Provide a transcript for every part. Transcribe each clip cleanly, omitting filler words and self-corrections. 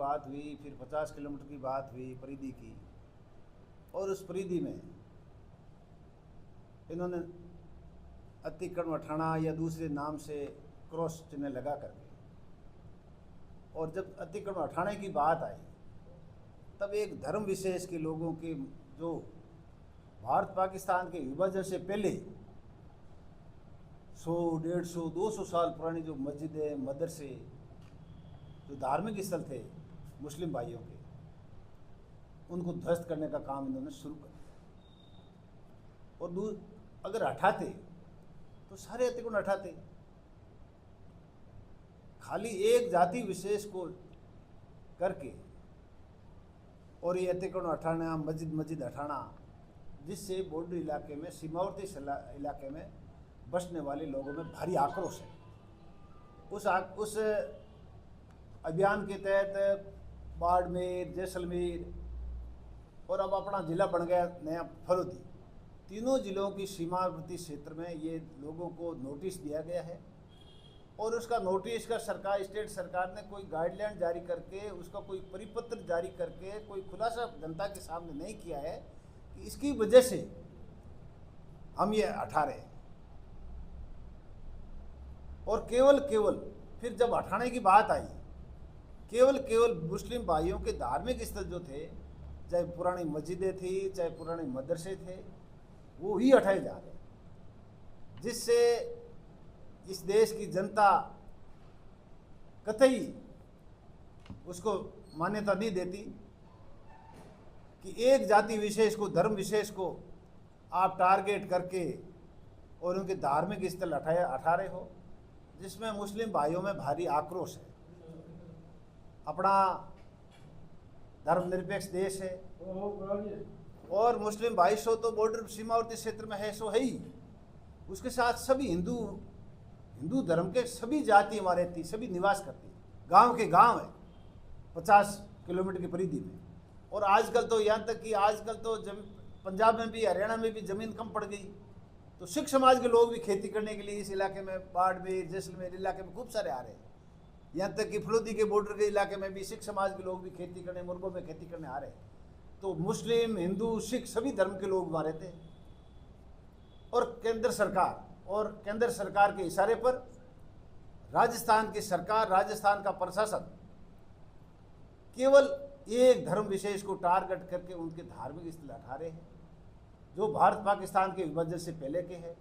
बात हुई, फिर 50 किलोमीटर की बात हुई परिधि की, और उस परिधि में इन्होंने अतिक्रमण हटाना या दूसरे नाम से क्रॉस चिन्ह लगा करके, और जब अतिक्रमण हटाने की बात आई तब एक धर्म विशेष के लोगों के, जो भारत पाकिस्तान के विभाजन से पहले 100, 150, 200 साल पुरानी जो मस्जिदें, मदरसे, जो धार्मिक स्थल थे मुस्लिम भाइयों के, उनको ध्वस्त करने का काम इन्होंने शुरू कर दिया। और अगर हटाते तो सारे अतिक्रमण हटाते, खाली एक जाति विशेष को करके और ये अतिक्रमण हटाना, मस्जिद हटाना, जिससे बॉर्डर इलाके में, सीमावर्ती इलाके में बसने वाले लोगों में भारी आक्रोश है। उस अभियान के तहत बाड़मेर, जैसलमेर और अब अपना जिला बन गया नया फरोदी, तीनों जिलों की सीमावर्ती क्षेत्र में ये लोगों को नोटिस दिया गया है। और उसका नोटिस का सरकार, स्टेट सरकार ने कोई गाइडलाइन जारी करके, उसका कोई परिपत्र जारी करके कोई खुलासा जनता के सामने नहीं किया है कि इसकी वजह से हम ये हटा रहे हैं। और केवल फिर जब हटाने की बात आई, केवल मुस्लिम भाइयों के धार्मिक स्थल जो थे, चाहे पुरानी मस्जिदें थी, चाहे पुराने मदरसे थे, वो ही हटाए जा रहे, जिससे इस देश की जनता कतई उसको मान्यता नहीं देती कि एक जाति विशेष को, धर्म विशेष को आप टारगेट करके और उनके धार्मिक स्थल हटा रहे हो, जिसमें मुस्लिम भाइयों में भारी आक्रोश है। अपना धर्मनिरपेक्ष देश है और मुस्लिम भाई सो तो बॉर्डर सीमावर्ती क्षेत्र में है, सो है ही। उसके साथ सभी हिंदू धर्म के सभी जाति हमारे रहती, सभी निवास करती, गांव के गांव है 50 किलोमीटर की परिधि में। और आजकल तो यहाँ तक कि आजकल तो पंजाब में भी, हरियाणा में भी ज़मीन कम पड़ गई, तो सिख समाज के लोग भी खेती करने के लिए इस इलाके में, बाड़मेर, जैसलमेर इलाके में खूब सारे आ रहे हैं। यहाँ तक कि फलोदी के बॉर्डर के इलाके में भी सिख समाज के लोग भी खेती करने, मुर्गों में खेती करने आ रहे हैं। तो मुस्लिम, हिंदू, सिख सभी धर्म के लोग वहाँ रहते हैं। और केंद्र सरकार के इशारे पर राजस्थान की सरकार, राजस्थान का प्रशासन केवल एक धर्म विशेष को टारगेट करके उनके धार्मिक स्थल हटा रहे हैं, जो भारत पाकिस्तान के विभाजन से पहले के हैं,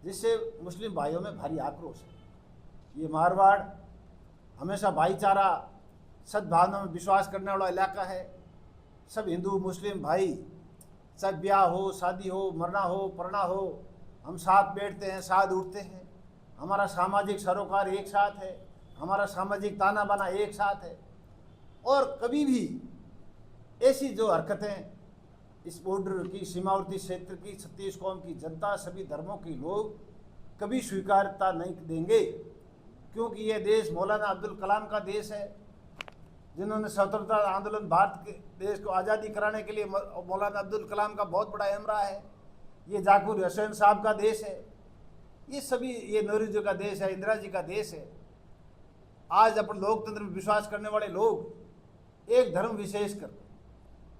जिससे मुस्लिम भाइयों में भारी आक्रोश है। ये मारवाड़ हमेशा भाईचारा, सद्भावना में विश्वास करने वाला इलाका है। सब हिंदू मुस्लिम भाई, सब ब्याह हो, शादी हो, मरना हो, पढ़ना हो, हम साथ बैठते हैं, साथ उठते हैं। हमारा सामाजिक सरोकार एक साथ है, हमारा सामाजिक ताना बाना एक साथ है। और कभी भी ऐसी जो हरकतें इस बॉर्डर की, सीमावर्ती क्षेत्र की 36 कौम की जनता, सभी धर्मों के लोग कभी स्वीकारता नहीं देंगे, क्योंकि यह देश मौलाना अब्दुल कलाम का देश है, जिन्होंने स्वतंत्रता आंदोलन, भारत के देश को आज़ादी कराने के लिए मौलाना अब्दुल कलाम का बहुत बड़ा अहम रहा है। ये जाकिर हुसैन साहब का देश है, ये सभी, ये नेहरू जी का देश है, इंदिरा जी का देश है। आज अपन लोकतंत्र में विश्वास करने वाले लोग एक धर्म विशेष कर,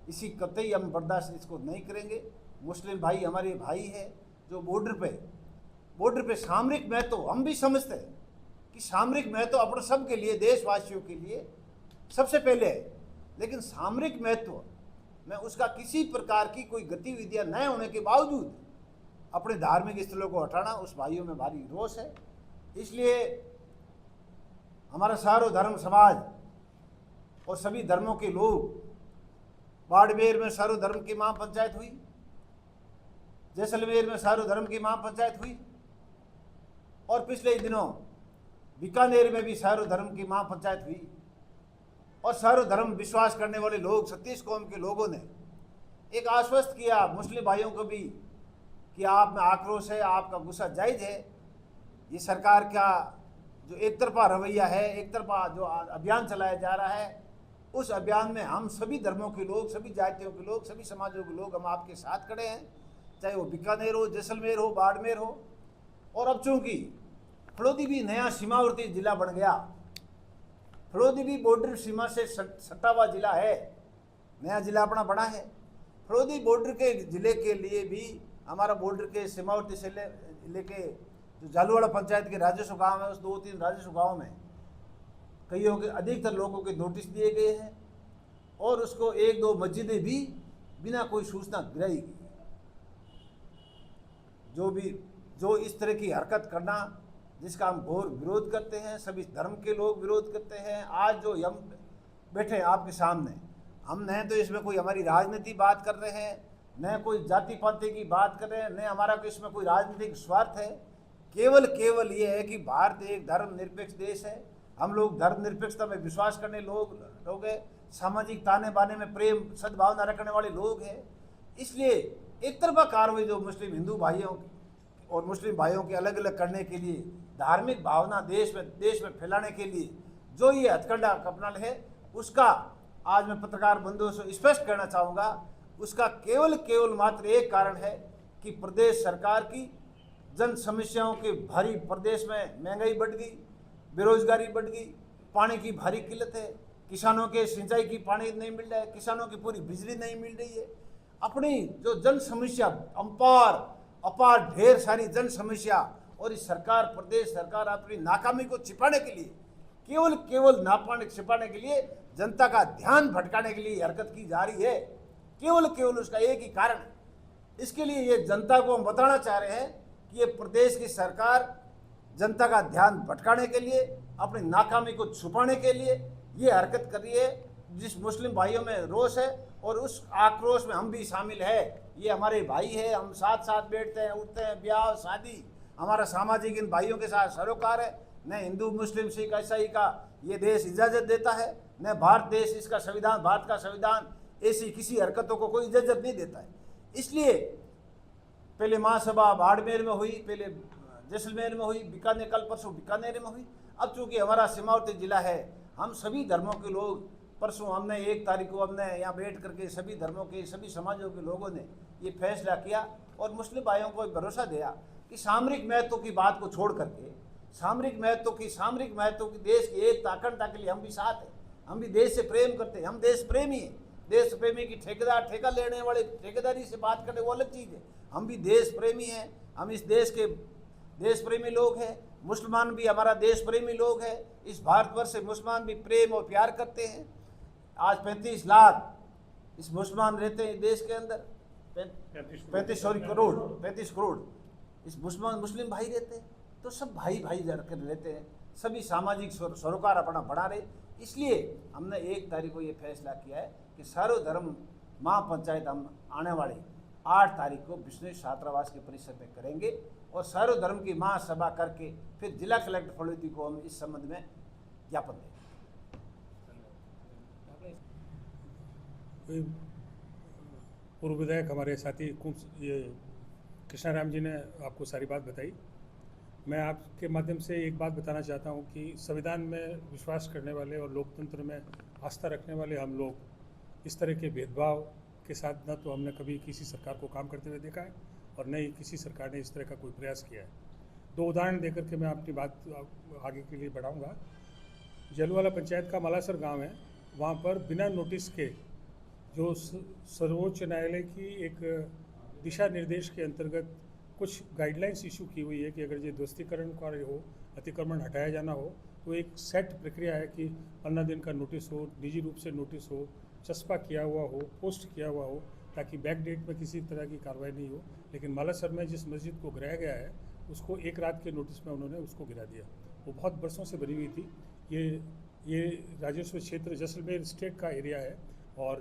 इसी कतई हम बर्दाश्त इसको नहीं करेंगे। मुस्लिम भाई हमारे भाई है, जो बॉर्डर पे सामरिक महत्व, हम भी समझते हैं कि सामरिक महत्व अपने सब के लिए, देशवासियों के लिए सबसे पहले है, लेकिन सामरिक महत्व में उसका किसी प्रकार की कोई गतिविधियां न होने के बावजूद अपने धार्मिक स्थलों को हटाना, उस भाइयों में भारी रोष है। इसलिए हमारा सारो धर्म समाज और सभी धर्मों के लोग, बाड़मेर में सारो धर्म की महापंचायत हुई, जैसलमेर में सारो धर्म की महापंचायत हुई, और पिछले दिनों बीकानेर में भी सारो धर्म की महापंचायत हुई। और सारो धर्म विश्वास करने वाले लोग, 36 कौम के लोगों ने एक आश्वस्त किया मुस्लिम भाइयों को भी कि आप में आक्रोश है, आपका गुस्सा जायज़ है। ये सरकार का जो एक तरफा रवैया है, एक तरफा जो अभियान चलाया जा रहा है, उस अभियान में हम सभी धर्मों के लोग, सभी जातियों के लोग, सभी समाजों के लोग हम आपके साथ खड़े हैं, चाहे वो बीकानेर हो, जैसलमेर हो, बाड़मेर हो। और अब चूँकि फलोदी भी नया सीमावर्ती जिला बन गया, फलोदी भी बॉर्डर सीमा से सटा हुआ जिला है, नया जिला अपना बना है। फलोदी बॉर्डर के जिले के लिए भी हमारा बॉर्डर के सीमावर्ती से लेके जो जालूवाड़ा पंचायत के राजस्व गांव है, उस 2-3 राजस्व गांव में कईयों के अधिकतर लोगों के नोटिस दिए गए हैं और उसको 1-2 मस्जिदें भी बिना कोई सूचना गिराई गई। जो इस तरह की हरकत करना, जिसका हम घोर विरोध करते हैं, सभी धर्म के लोग विरोध करते हैं। आज जो हम बैठे हैं आपके सामने, हम न तो इसमें कोई हमारी राजनीति बात कर रहे हैं, न कोई जाति पाति की बात कर रहे हैं, न हमारा इसमें कोई राजनीतिक स्वार्थ है। केवल ये है कि भारत एक धर्मनिरपेक्ष देश है। हम लोग धर्मनिरपेक्षता में विश्वास करने लोग हैं, सामाजिक ताने बाने में प्रेम सद्भावना रखने वाले लोग हैं। इसलिए एक तरफा कार्रवाई जो मुस्लिम हिंदू भाइयों और मुस्लिम भाइयों के अलग अलग करने के लिए, धार्मिक भावना देश में फैलाने के लिए जो ये हथकंडा अपना है, उसका आज मैं पत्रकार बंधुओं से स्पष्ट करना चाहूँगा। उसका केवल मात्र एक कारण है कि प्रदेश सरकार की जन समस्याओं के भारी, प्रदेश में महंगाई बढ़ गई, बेरोजगारी बढ़ गई, पानी की भारी किल्लत है, किसानों के सिंचाई की पानी नहीं मिल रहा है, किसानों की पूरी बिजली नहीं मिल रही है। अपनी जो जन समस्या अपार ढेर सारी जन समस्या, और इस सरकार, प्रदेश सरकार अपनी नाकामी को छिपाने के लिए, केवल छिपाने के लिए, जनता का ध्यान भटकाने के लिए हरकत की जा रही है। केवल उसका एक ही कारण है। इसके लिए ये जनता को हम बताना चाह रहे हैं कि ये प्रदेश की सरकार जनता का ध्यान भटकाने के लिए, अपनी नाकामी को छुपाने के लिए ये हरकत कर रही है। जिस मुस्लिम भाइयों में रोष है और उस आक्रोश में हम भी शामिल है। ये हमारे भाई है, हम साथ बैठते हैं, उठते हैं, ब्याह शादी, हमारा सामाजिक इन भाइयों के साथ सरोकार है। न हिंदू मुस्लिम सिख ईसाई का ये देश इजाज़त देता है, न भारत देश, इसका संविधान, भारत का संविधान ऐसी किसी हरकतों को कोई इजाज़त नहीं देता है। इसलिए पहले महासभा बाड़मेर में हुई, पहले जैसलमेर में हुई, बीकानेर, कल परसों बीकानेर में हुई। अब चूँकि हमारा सीमावर्ती जिला है, हम सभी धर्मों के लोग, परसों हमने 1 तारीख को हमने यहाँ बैठ करके सभी धर्मों के, सभी समाजों के लोगों ने ये फैसला किया और मुस्लिम भाइयों को भरोसा दिया कि सामरिक महत्व की बात को छोड़ करके, सामरिक महत्व की देश की एकता अखंडता के लिए हम भी साथ हैं। हम भी देश से प्रेम करते हैं, हम देश प्रेमी हैं। देश प्रेमी की ठेका लेने वाले ठेकेदारी से बात करने वो अलग चीज़ है। हम भी देश प्रेमी हैं, हम इस देश के देश प्रेमी लोग हैं। मुसलमान भी हमारा देश प्रेमी लोग हैं। इस भारतवर्ष से मुसलमान भी प्रेम और प्यार करते हैं। आज 35 लाख इस मुसलमान रहते हैं देश के अंदर, 35 करोड़ इस मुस्लिम भाई रहते हैं। तो सब भाई कर रहते हैं, सभी सामाजिक सरोकार अपना बढ़ा रहे। इसलिए हमने 1 तारीख को ये फैसला किया है कि सर्वधर्म महापंचायत हम आने वाली 8 तारीख को बिश्नोई छात्रावास के परिसर में करेंगे और सर्वधर्म की महासभा करके फिर जिला कलेक्टर फलोदी को हम इस संबंध में ज्ञापन देंगे। पूर्व विधायक हमारे साथी ये कृष्णाराम जी ने आपको सारी बात बताई। मैं आपके माध्यम से एक बात बताना चाहता हूं कि संविधान में विश्वास करने वाले और लोकतंत्र में आस्था रखने वाले हम लोग इस तरह के भेदभाव के साथ न तो हमने कभी किसी सरकार को काम करते हुए देखा है और न ही किसी सरकार ने इस तरह का कोई प्रयास किया है। 2 उदाहरण देकर के मैं अपनी बात आगे के लिए बढ़ाऊँगा। जलूवाला पंचायत का मालासर गाँव है, वहाँ पर बिना नोटिस के जो सर्वोच्च न्यायालय की एक दिशा निर्देश के अंतर्गत कुछ गाइडलाइंस इशू की हुई है कि अगर ये ध्वस्तीकरण कार्य हो, अतिक्रमण हटाया जाना हो, तो एक सेट प्रक्रिया है कि 15 दिन का नोटिस हो, निजी रूप से नोटिस हो, चस्पा किया हुआ हो, पोस्ट किया हुआ हो, ताकि बैक डेट में किसी तरह की कार्रवाई नहीं हो। लेकिन मालासर में जिस मस्जिद को गिराया गया है उसको 1 रात के नोटिस में उन्होंने उसको गिरा दिया। वो बहुत बरसों से बनी हुई थी। ये राजस्व क्षेत्र जैसलमेर स्टेट का एरिया है और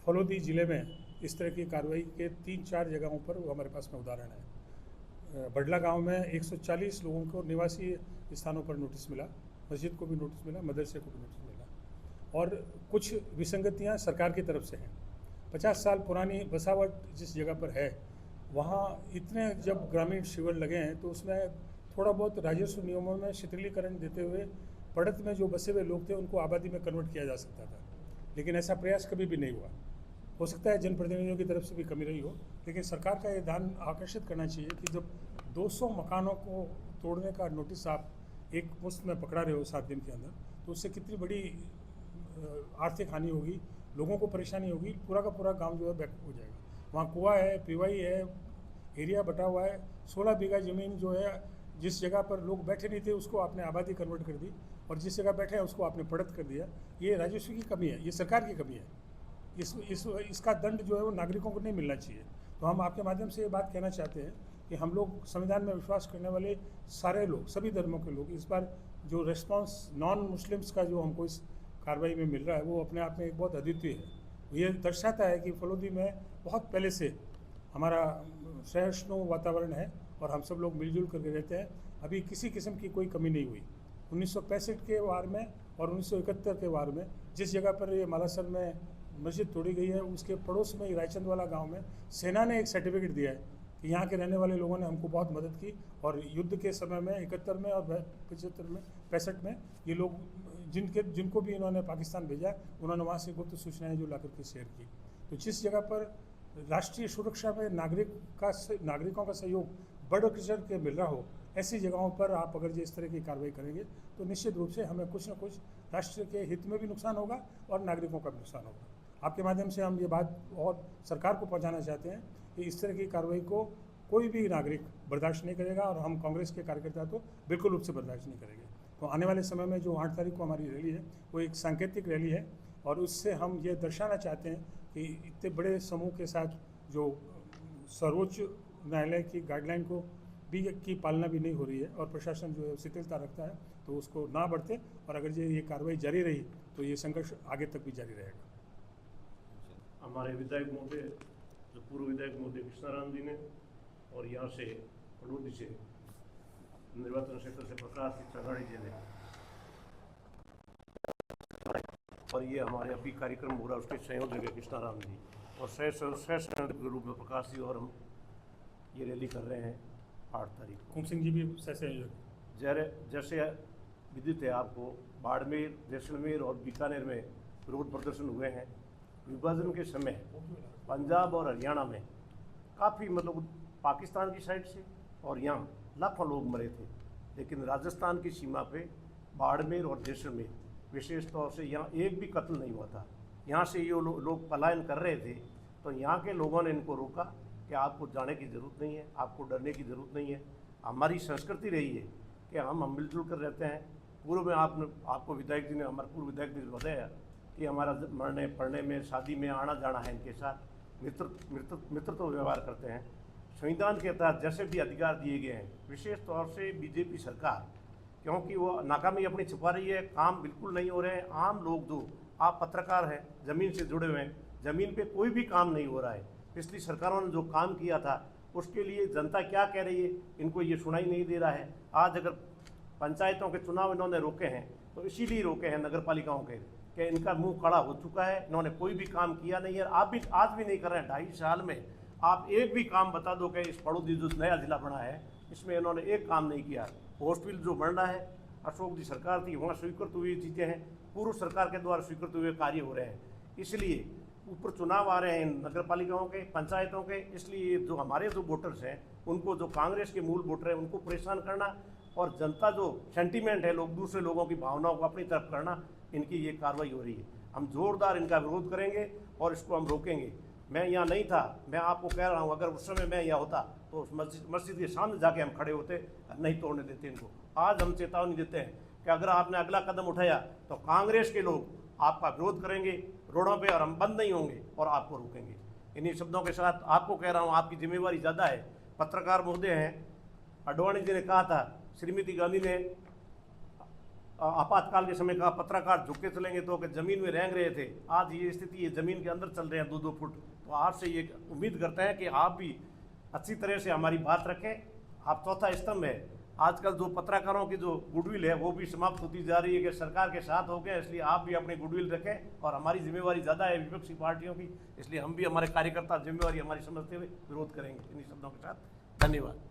फलोदी ज़िले में इस तरह की कार्रवाई के 3-4 जगहों पर हमारे पास में उदाहरण है। बडला गांव में 140 लोगों को निवासी स्थानों पर नोटिस मिला, मस्जिद को भी नोटिस मिला, मदरसे को भी नोटिस मिला। और कुछ विसंगतियां सरकार की तरफ से हैं। 50 साल पुरानी बसावट जिस जगह पर है, वहाँ इतने जब ग्रामीण शिविर लगे हैं तो उसमें थोड़ा बहुत राजस्व नियमों में शिथिलीकरण देते हुए पड़त में जो बसे हुए लोग थे उनको आबादी में कन्वर्ट किया जा सकता था, लेकिन ऐसा प्रयास कभी भी नहीं हुआ। हो सकता है जनप्रतिनिधियों की तरफ से भी कमी रही हो, लेकिन सरकार का ये ध्यान आकर्षित करना चाहिए कि जब 200 मकानों को तोड़ने का नोटिस आप एक मुश्त में पकड़ा रहे हो 7 दिन के अंदर, तो उससे कितनी बड़ी आर्थिक हानि होगी, लोगों को परेशानी होगी, पूरा का पूरा गांव जो है बैक हो जाएगा। वहाँ कुआं है, पीवाई है, एरिया बटा हुआ है, 16 बीघा ज़मीन जो है जिस जगह पर लोग बैठे नहीं थे उसको आपने आबादी कन्वर्ट कर दी, और जिस जगह बैठे हैं उसको आपने पड़त कर दिया। ये राजस्व की कमी है, ये सरकार की कमी है। इसका दंड जो है वो नागरिकों को नहीं मिलना चाहिए। तो हम आपके माध्यम से ये बात कहना चाहते हैं कि हम लोग संविधान में विश्वास करने वाले सारे लोग, सभी धर्मों के लोग, इस बार जो रिस्पांस नॉन मुस्लिम्स का जो हमको इस कार्रवाई में मिल रहा है वो अपने आप में एक बहुत अद्वितीय है। ये दर्शाता है कि फलोदी में बहुत पहले से हमारा सहिष्णु वातावरण है और हम सब लोग मिलजुल करके रहते हैं। अभी किसी किस्म की कोई कमी नहीं हुई। 1965 के वार में और 1971 के वार में जिस जगह पर ये मालासर में मस्जिद तोड़ी गई है उसके पड़ोस में ही रायचंद वाला गांव में सेना ने एक सर्टिफिकेट दिया है कि यहाँ के रहने वाले लोगों ने हमको बहुत मदद की, और युद्ध के समय में 71 में और 75 में 65 में ये लोग जिनको भी इन्होंने पाकिस्तान भेजा उन्होंने वहाँ से गुप्त सूचनाएं जो ला करके शेयर की। तो जिस जगह पर राष्ट्रीय सुरक्षा में नागरिकों का सहयोग बढ़ चढ़ के मिल रहा हो, ऐसी जगहों पर आप अगर इस तरह की कार्रवाई करेंगे तो निश्चित रूप से हमें कुछ न कुछ राष्ट्र के हित में भी नुकसान होगा और नागरिकों का भी नुकसान होगा। आपके माध्यम से हम ये बात और सरकार को पहुंचाना चाहते हैं कि इस तरह की कार्रवाई को कोई भी नागरिक बर्दाश्त नहीं करेगा, और हम कांग्रेस के कार्यकर्ता तो बिल्कुल रूप से बर्दाश्त नहीं करेंगे। तो आने वाले समय में जो 8 तारीख को हमारी रैली है वो एक सांकेतिक रैली है, और उससे हम ये दर्शाना चाहते हैं कि इतने बड़े समूह के साथ जो सर्वोच्च न्यायालय की गाइडलाइन को भी की पालना भी नहीं हो रही है और प्रशासन जो है शिथिलता रखता है, तो उसको ना बढ़ते, और अगर ये कार्रवाई जारी रही तो ये संघर्ष आगे तक भी जारी रहेगा। हमारे विधायक महोदय, जो पूर्व विधायक महोदय कृष्णाराम जी ने, और यहाँ से फलोदी से निर्वाचन क्षेत्र से प्रकाश चंगाड़ी जी ने, और ये हमारे अभी कार्यक्रम हो रहा है उसके संयोजक है कृष्णाराम जी, और सह संयोजक के रूप में प्रकाश जी और हम ये रैली कर रहे हैं 8 तारीख को। कुम सिंह जी भी सह संयोजक। जैसे विदित है आपको, बाड़मेर, जैसलमेर और बीकानेर में विरोध प्रदर्शन हुए हैं। विभाजन के समय पंजाब और हरियाणा में काफ़ी मतलब पाकिस्तान की साइड से और यहाँ लाखों लोग मरे थे, लेकिन राजस्थान की सीमा पे बाड़मेर और जैसलमेर विशेष तौर से यहाँ एक भी कत्ल नहीं हुआ था। यहाँ से ये लोग पलायन कर रहे थे, तो यहाँ के लोगों ने इनको रोका कि आपको जाने की ज़रूरत नहीं है, आपको डरने की ज़रूरत नहीं है। हमारी संस्कृति रही है कि हम मिलजुल कर रहते हैं। पूर्व में आपको विधायक जी ने, हमारे पूर्व विधायक जी ने बताया कि हमारा मरने पढ़ने में, शादी में आना जाना है, इनके साथ मित्रत्व व्यवहार करते हैं। संविधान के तहत जैसे भी अधिकार दिए गए हैं, विशेष तौर से बीजेपी सरकार, क्योंकि वो नाकामी अपनी छिपा रही है, काम बिल्कुल नहीं हो रहे हैं। आम लोग जो, आप पत्रकार हैं, ज़मीन से जुड़े हुए हैं, ज़मीन पे कोई भी काम नहीं हो रहा है। पिछली सरकारों ने जो काम किया था उसके लिए जनता क्या कह रही है, इनको ये सुनाई नहीं दे रहा है। आज अगर पंचायतों के चुनाव इन्होंने रोके हैं तो इसीलिए रोके हैं, नगर पालिकाओं के, कि इनका मुंह कड़ा हो चुका है, इन्होंने कोई भी काम किया नहीं है। आप भी आज भी नहीं कर रहे हैं। 2.5 साल में आप एक भी काम बता दो कि इस पड़ोदी जो नया जिला बना है इसमें इन्होंने एक काम नहीं किया। हॉस्पिटल जो बन रहा है, अशोक जी सरकार थी, वहाँ स्वीकृत हुई चीज़ें हैं, पूर्व सरकार के द्वारा स्वीकृत हुए कार्य हो रहे हैं। इसलिए ऊपर चुनाव आ रहे हैं नगर पालिकाओं के, पंचायतों के, इसलिए जो हमारे जो वोटर्स हैं उनको, जो कांग्रेस के मूल वोटर हैं, उनको परेशान करना, और जनता जो सेंटीमेंट है, लोग दूसरे लोगों की भावनाओं को अपनी तरफ करना, इनकी ये कार्रवाई हो रही है। हम जोरदार इनका विरोध करेंगे और इसको हम रोकेंगे। मैं यहाँ नहीं था, मैं आपको कह रहा हूँ, अगर उस समय मैं यहाँ होता तो उस मस्जिद के सामने जाके हम खड़े होते, नहीं तोड़ने देते इनको। आज हम चेतावनी देते हैं कि अगर आपने अगला कदम उठाया तो कांग्रेस के लोग आपका विरोध करेंगे रोडों पे, और हम बंद नहीं होंगे और आपको रोकेंगे। इन्हीं शब्दों के साथ आपको कह रहा हूँ, आपकी जिम्मेवारी ज़्यादा है। पत्रकार महोदय हैं, अडवाणी जी ने कहा था, श्रीमती गांधी ने आपातकाल के समय कहा पत्रकार झुक के चलेंगे, तो कि जमीन में रेंग रहे थे। आज ये स्थिति है, जमीन के अंदर चल रहे हैं 2-2 फुट। तो आपसे ये उम्मीद करते हैं कि आप भी अच्छी तरह से हमारी बात रखें। आप चौथा स्तंभ है। आजकल जो पत्रकारों की जो गुडविल है वो भी समाप्त होती जा रही है कि सरकार के साथ हो गए, इसलिए आप भी अपनी गुडविल रखें। और हमारी जिम्मेवारी ज़्यादा है विपक्षी पार्टियों की, इसलिए हम भी हमारे कार्यकर्ता जिम्मेवारी हमारी समझते हुए विरोध करेंगे। इन्हीं शब्दों के साथ धन्यवाद।